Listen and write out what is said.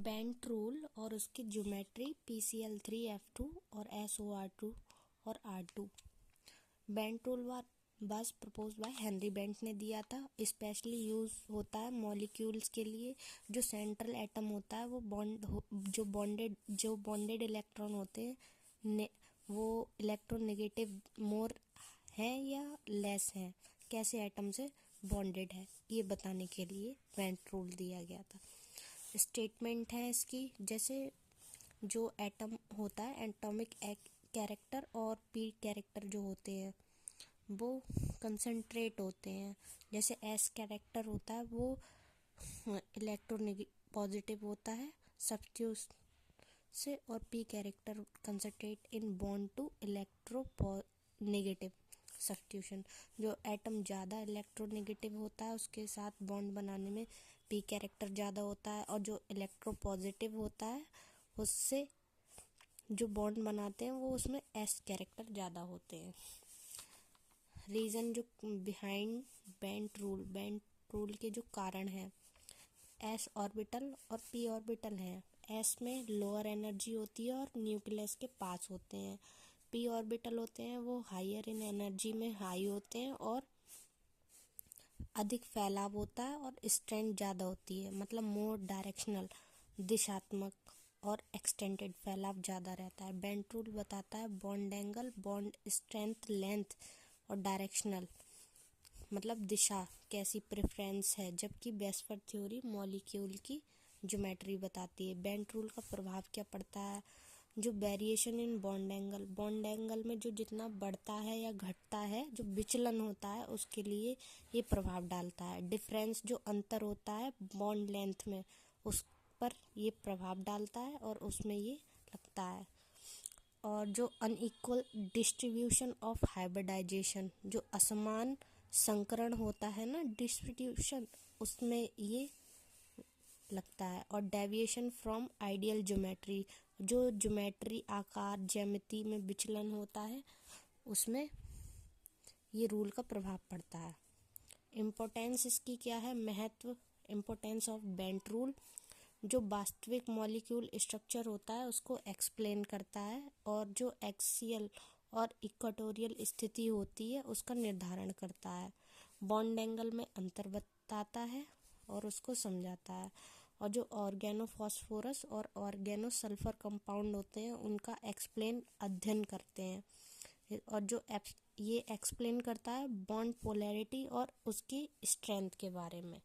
Bent rule और उसकी geometry PCl3F2 और SOR2 और R2। Bent rule was propose by Henry bent ने दिया था। स्पेशली यूज होता है मॉलिक्यूल्स के लिए जो सेंट्रल एटम होता है वो जो बॉन्डेड इलेक्ट्रॉन होते हैं वो इलेक्ट्रॉन नेगेटिव मोर है या लेस है, कैसे एटम से बॉन्डेड है, ये बताने के लिए बेंट रूल दिया गया था। स्टेटमेंट है इसकी, जैसे जो एटम होता है एटॉमिक कैरेक्टर और पी कैरेक्टर जो होते हैं वो कंसंट्रेट होते हैं। जैसे एस कैरेक्टर होता है वो पॉजिटिव होता है सब्स्टिट्यूट से, और P character concentrate in bond to electronegative substitution. जो एटम ज़्यादा इलेक्ट्रोनेगेटिव होता है उसके साथ बॉन्ड बनाने में पी कैरेक्टर ज़्यादा होता है, और जो इलेक्ट्रोपॉजिटिव होता है उससे जो बॉन्ड बनाते हैं वो उसमें एस कैरेक्टर ज़्यादा होते हैं। रीज़न जो बिहाइंड बेंट रूल के जो कारण है, एस ऑर्बिटल और पी ऑर्बिटल है। एस में लोअर एनर्जी होती है और न्यूक्लियस के पास होते हैं। पी ऑर्बिटल होते हैं वो हायर इन एनर्जी में हाई होते हैं और अधिक फैलाव होता है और स्ट्रेंथ ज़्यादा होती है, मतलब मोर डायरेक्शनल दिशात्मक और एक्सटेंडेड फैलाव ज़्यादा रहता है। बेंट रूल बताता है bond angle, bond strength, length और डायरेक्शनल मतलब दिशा कैसी प्रेफरेंस है, जबकि बेस्फोर थ्योरी मॉलिक्यूल की ज्योमेट्री बताती है। बेंट रूल का प्रभाव क्या पड़ता है, जो वेरिएशन इन बॉन्ड एंगल में जो जितना बढ़ता है या घटता है, जो विचलन होता है उसके लिए ये प्रभाव डालता है। डिफरेंस जो अंतर होता है बॉन्ड लेंथ में उस पर ये प्रभाव डालता है और उसमें ये लगता है। और जो अनइक्वल डिस्ट्रीब्यूशन ऑफ हाइब्रिडाइजेशन, जो असमान संकरण होता है ना डिस्ट्रीब्यूशन, उसमें ये लगता है। और डेविएशन फ्रॉम आइडियल ज्योमेट्री, जो ज्योमेट्री आकार ज्यामिति में विचलन होता है उसमें ये रूल का प्रभाव पड़ता है। इम्पोर्टेंस इसकी क्या है, महत्व, इम्पोर्टेंस ऑफ बेंट रूल जो वास्तविक मॉलिक्यूल स्ट्रक्चर होता है उसको एक्सप्लेन करता है, और जो एक्सियल और इक्वेटोरियल स्थिति होती है उसका निर्धारण करता है। बॉन्ड एंगल में अंतर बताता है और उसको समझाता है। और जो ऑर्गेनोफॉस्फोरस और ऑर्गेनोसल्फर कंपाउंड होते हैं उनका अध्ययन करते हैं। और जो ये एक्सप्लेन करता है बॉन्ड पोलैरिटी और उसकी स्ट्रेंथ के बारे में।